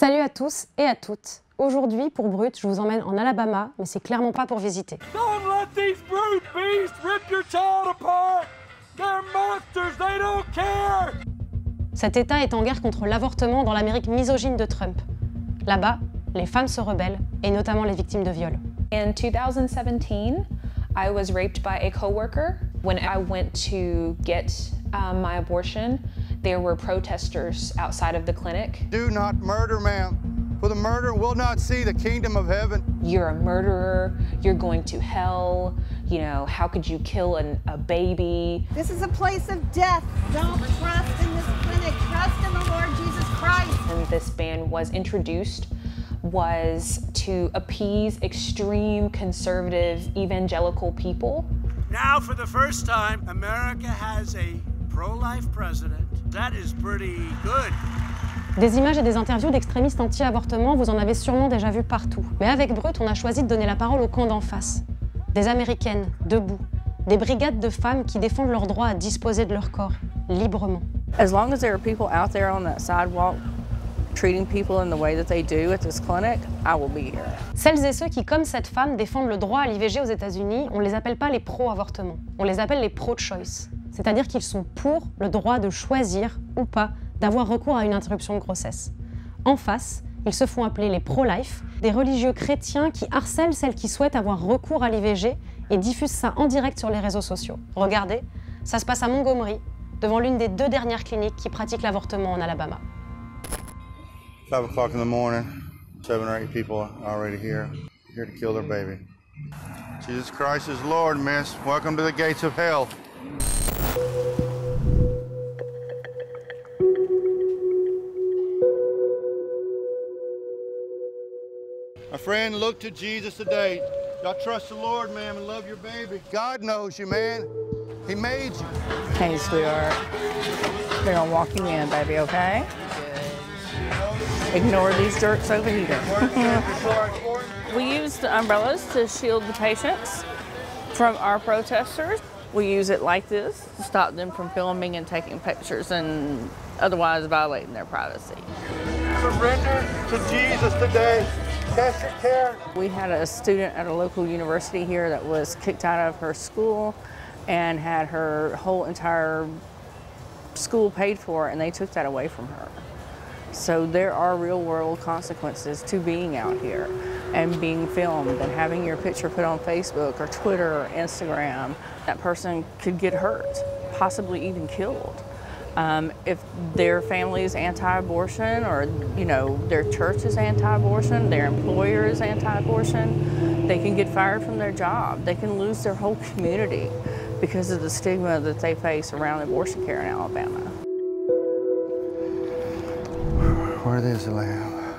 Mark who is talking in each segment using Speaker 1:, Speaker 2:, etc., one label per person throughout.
Speaker 1: Salut à tous et à toutes. Aujourd'hui, pour Brut, je vous emmène en Alabama, mais c'est clairement pas pour visiter.
Speaker 2: Don't let these brute beasts rip your child apart. They're monsters, they don't care.
Speaker 1: Cet État est en guerre contre l'avortement dans l'Amérique misogyne de Trump. Là-bas, les femmes se rebellent, et notamment les victimes de viol.
Speaker 3: In 2017, I was raped by a coworker. When I went to get my abortion, there were protesters outside of the clinic.
Speaker 4: Do not murder, ma'am. For the murderer will not see the kingdom of heaven.
Speaker 3: You're a murderer, you're going to hell, you know, how could you kill a baby?
Speaker 5: This is a place of death. Don't trust in this clinic, trust in the Lord Jesus Christ.
Speaker 3: And this ban was introduced was to appease extreme conservative evangelical people.
Speaker 2: Now, for the first time, America has a pro-life president. That is pretty good.
Speaker 1: Des images et des interviews d'extrémistes anti-avortement, vous en avez sûrement déjà vu partout. Mais avec Brut, on a choisi de donner la parole au camp d'en face. Des Américaines, debout. Des brigades de femmes qui défendent leur droit à disposer de leur corps, librement.
Speaker 6: As long as there are people out there on that sidewalk treating people in the way that they do at this clinic, I will be here.
Speaker 1: Celles et ceux qui, comme cette femme, défendent le droit à l'IVG aux États-Unis, on les appelle pas les pro-avortement, on les appelle les pro-choice. C'est-à-dire qu'ils sont pour le droit de choisir ou pas d'avoir recours à une interruption de grossesse. En face, ils se font appeler les pro-life, des religieux chrétiens qui harcèlent celles qui souhaitent avoir recours à l'IVG et diffusent ça en direct sur les réseaux sociaux. Regardez, ça se passe à Montgomery, devant l'une des 2 dernières cliniques qui pratiquent l'avortement en Alabama.
Speaker 4: 5 o'clock in the morning, 7 or 8 people are already here to kill their baby. Jesus Christ is Lord, miss. Welcome to the gates of hell. My friend, look to Jesus today. Y'all trust the Lord, ma'am, and love your baby. God knows you, man. He made you.
Speaker 6: Hey, sweetheart. They're gonna walk you in, baby, okay? Ignore these jerks over here. We use the umbrellas to shield the patients from our protesters. We use it like this to stop them from filming and taking pictures and otherwise violating their privacy.
Speaker 4: Surrender to Jesus today. Cast your care.
Speaker 6: We had a student at a local university here that was kicked out of her school and had her whole entire school paid for, and they took that away from her. So there are real world consequences to being out here and being filmed and having your picture put on Facebook or Twitter or Instagram. That person could get hurt, possibly even killed. If their family is anti-abortion or, you know, their church is anti-abortion, their employer is anti-abortion, they can get fired from their job. They can lose their whole community because of the stigma that they face around abortion care in Alabama.
Speaker 4: Where is the lamb?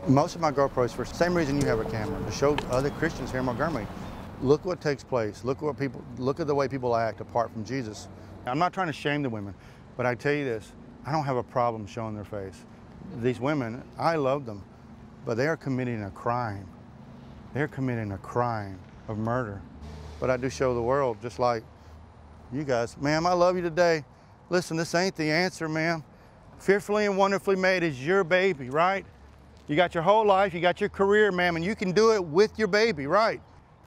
Speaker 4: Most of my GoPros, for the same reason you have a camera, to show other Christians here in Montgomery. Look what takes place. Look at the way people act apart from Jesus. I'm not trying to shame the women, but I tell you this, I don't have a problem showing their face. These women, I love them, but they are committing a crime. They're committing a crime of murder. But I do show the world, just like you guys. Ma'am, I love you today. Listen, this ain't the answer, ma'am. Fearfully and wonderfully made is your baby, right? You got your whole life, you got your career, ma'am, and you can do it with your baby, right?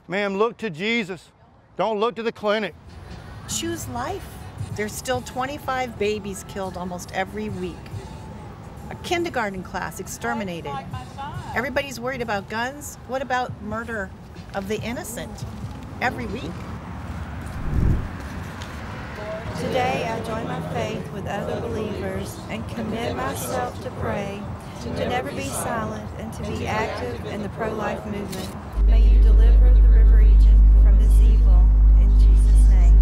Speaker 4: Ma'am, look to Jesus. Don't look to the clinic.
Speaker 5: Choose life. There's still 25 babies killed almost every week. A kindergarten class exterminated. Everybody's worried about guns. What about murder of the innocent every week?
Speaker 7: Today I join my faith with other believers and commit myself to pray, to never be silent and to be active in the pro-life movement. May you deliver the river region from this evil, in Jesus' name.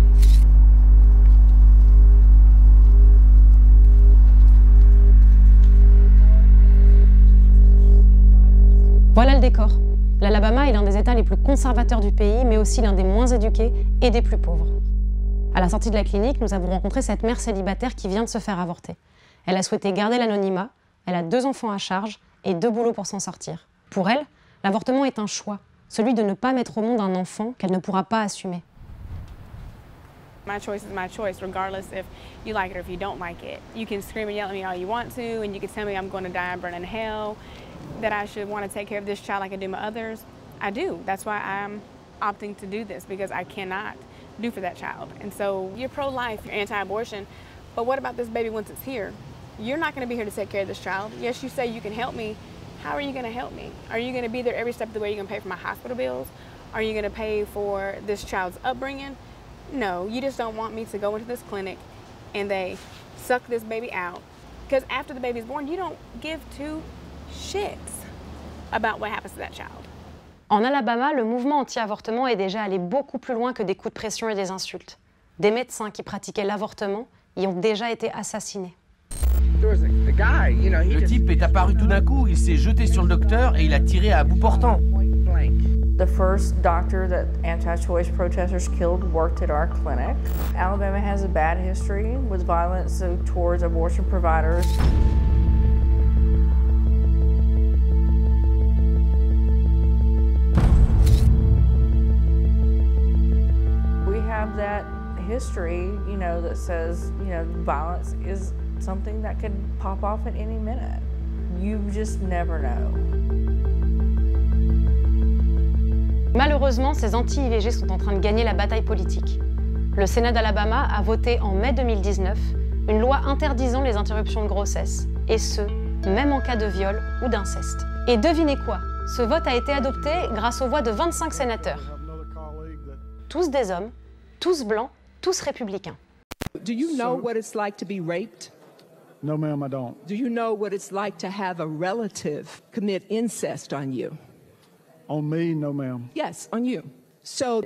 Speaker 1: Voilà le décor. L'Alabama est l'un des États les plus conservateurs du pays, mais aussi l'un des moins éduqués et des plus pauvres. À la sortie de la clinique, nous avons rencontré cette mère célibataire qui vient de se faire avorter. Elle a souhaité garder l'anonymat, elle a 2 enfants à charge et 2 boulots pour s'en sortir. Pour elle, l'avortement est un choix, celui de ne pas mettre au monde un enfant qu'elle ne pourra pas assumer.
Speaker 8: My choice is my choice, regardless if you like it or if you don't like it. You can scream and yell at me all you want to, and you can tell me I'm going to die and burn in hell, that I should want to take care of this child like I do my others. I do. That's why I'm opting to do this, because I cannot do for that child. And so you're pro-life, you're anti-abortion, but what about this baby once it's here? You're not going to be here to take care of this child. Yes, you say you can help me. How are you going to help me? Are you going to be there every step of the way? You're going to pay for my hospital bills? Are you going to pay for this child's upbringing? No, you just don't want me to go into this clinic and they suck this baby out. Because after the baby's born, you don't give two shits about what happens to that child.
Speaker 1: En Alabama, le mouvement anti-avortement est déjà allé beaucoup plus loin que des coups de pression et des insultes. Des médecins qui pratiquaient l'avortement y ont déjà été assassinés.
Speaker 9: Le type est apparu tout d'un coup, il s'est jeté sur le docteur et il a tiré à bout portant.
Speaker 6: The first doctor that anti-choice protesters killed worked at our clinic. Alabama has a bad history with violence towards abortion providers. We have that history, you know, that says, you know, violence is something that could pop off at any minute. You just never know.
Speaker 1: Malheureusement, ces anti-IVG sont en train de gagner la bataille politique. Le Sénat d'Alabama a voté en mai 2019 une loi interdisant les interruptions de grossesse, et ce, même en cas de viol ou d'inceste. Et devinez quoi? Ce vote a été adopté grâce aux voix de 25 sénateurs. Tous des hommes, tous blancs, tous républicains.
Speaker 10: Do you know what it's like to be raped?
Speaker 11: No, ma'am, I don't.
Speaker 10: Do you know what it's like to have a relative commit incest on you?
Speaker 11: On me, no, ma'am.
Speaker 10: Yes, on you. So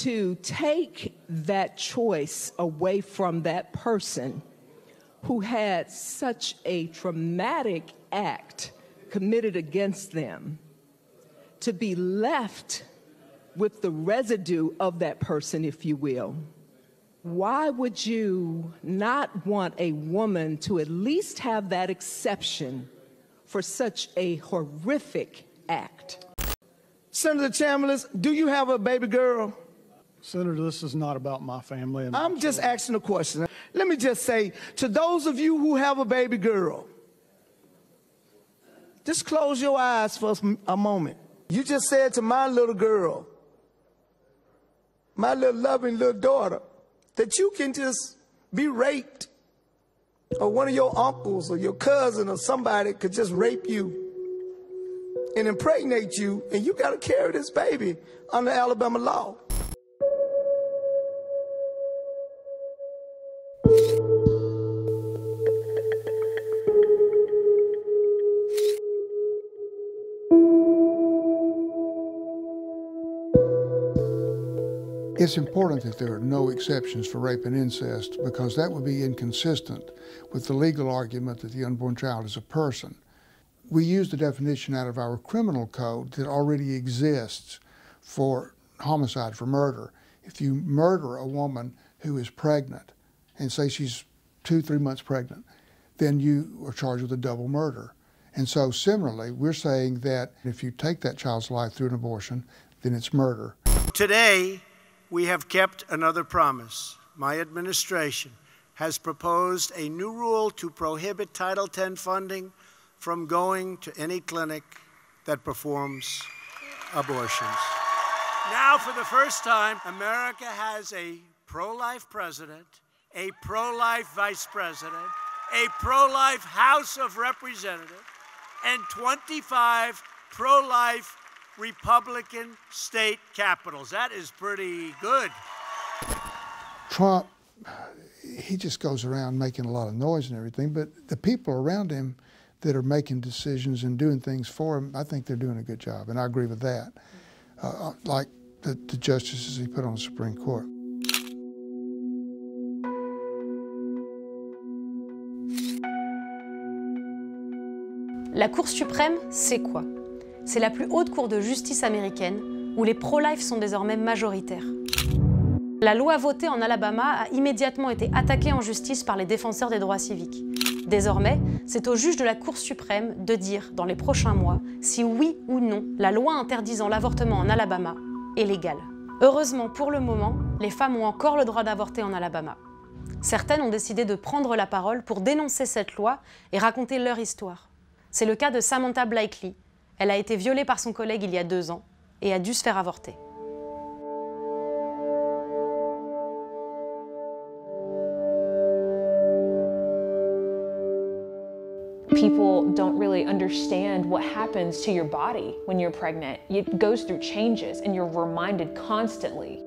Speaker 10: to take that choice away from that person who had such a traumatic act committed against them, to be left with the residue of that person, if you will, why would you not want a woman to at least have that exception for such a horrific act?
Speaker 12: Senator Chambliss, do you have a baby girl?
Speaker 11: Senator, this is not about my family.
Speaker 12: I'm just asking a question. Let me just say, to those of you who have a baby girl, just close your eyes for a moment. You just said to my little girl, my little loving little daughter, that you can just be raped, or one of your uncles or your cousin or somebody could just rape you and impregnate you, and you got to carry this baby under Alabama law.
Speaker 13: It's important that there are no exceptions for rape and incest, because that would be inconsistent with the legal argument that the unborn child is a person. We use the definition out of our criminal code that already exists for homicide, for murder. If you murder a woman who is pregnant, and say she's 2-3 months pregnant, then you are charged with a double murder. And so similarly, we're saying that if you take that child's life through an abortion, then it's murder.
Speaker 2: Today, we have kept another promise. My administration has proposed a new rule to prohibit Title X funding from going to any clinic that performs abortions. Now, for the first time, America has a pro-life president, a pro-life vice president, a pro-life House of Representatives, and 25 pro-life Republican state capitals. That is pretty good.
Speaker 13: Trump, he just goes around making a lot of noise and everything, but the people around him that are making decisions and doing things for him, I think they're doing a good job, and I agree with that. Like the justices he put on the Supreme Court.
Speaker 1: La Cour suprême, c'est quoi? C'est la plus haute cour de justice américaine, où les pro-life sont désormais majoritaires. La loi votée en Alabama a immédiatement été attaquée en justice par les défenseurs des droits civiques. Désormais, c'est au juge de la Cour suprême de dire, dans les prochains mois, si oui ou non la loi interdisant l'avortement en Alabama est légale. Heureusement, pour le moment, les femmes ont encore le droit d'avorter en Alabama. Certaines ont décidé de prendre la parole pour dénoncer cette loi et raconter leur histoire. C'est le cas de Samantha Blakely. Elle a été violée par son collègue il y a 2 ans et a dû se faire avorter.
Speaker 3: People don't really understand what happens to your body when you're pregnant. It goes through changes and you're reminded constantly.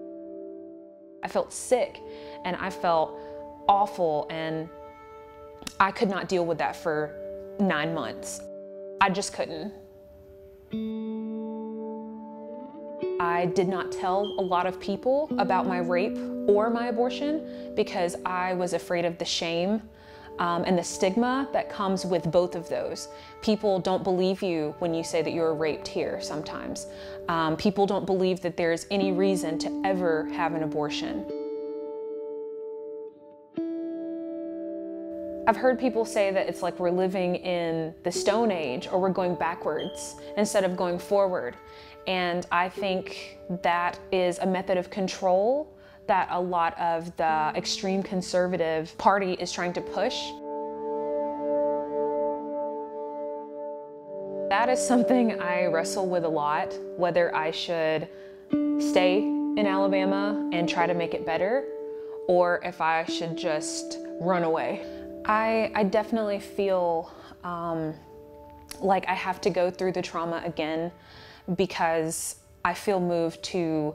Speaker 3: I felt sick and I felt awful and I could not deal with that for 9 months. I just couldn't. I did not tell a lot of people about my rape or my abortion because I was afraid of the shame and the stigma that comes with both of those. People don't believe you when you say that you were raped here sometimes. People don't believe that there's any reason to ever have an abortion. I've heard people say that it's like we're living in the Stone Age or we're going backwards instead of going forward. And I think that is a method of control that a lot of the extreme conservative party is trying to push. That is something I wrestle with a lot, whether I should stay in Alabama and try to make it better, or if I should just run away. I definitely feel like I have to go through the trauma again because I feel moved to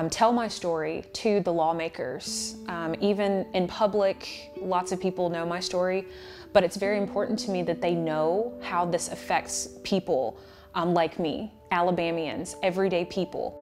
Speaker 3: tell my story to the lawmakers. Even in public, lots of people know my story, but it's very important to me that they know how this affects people like me, Alabamians, everyday people.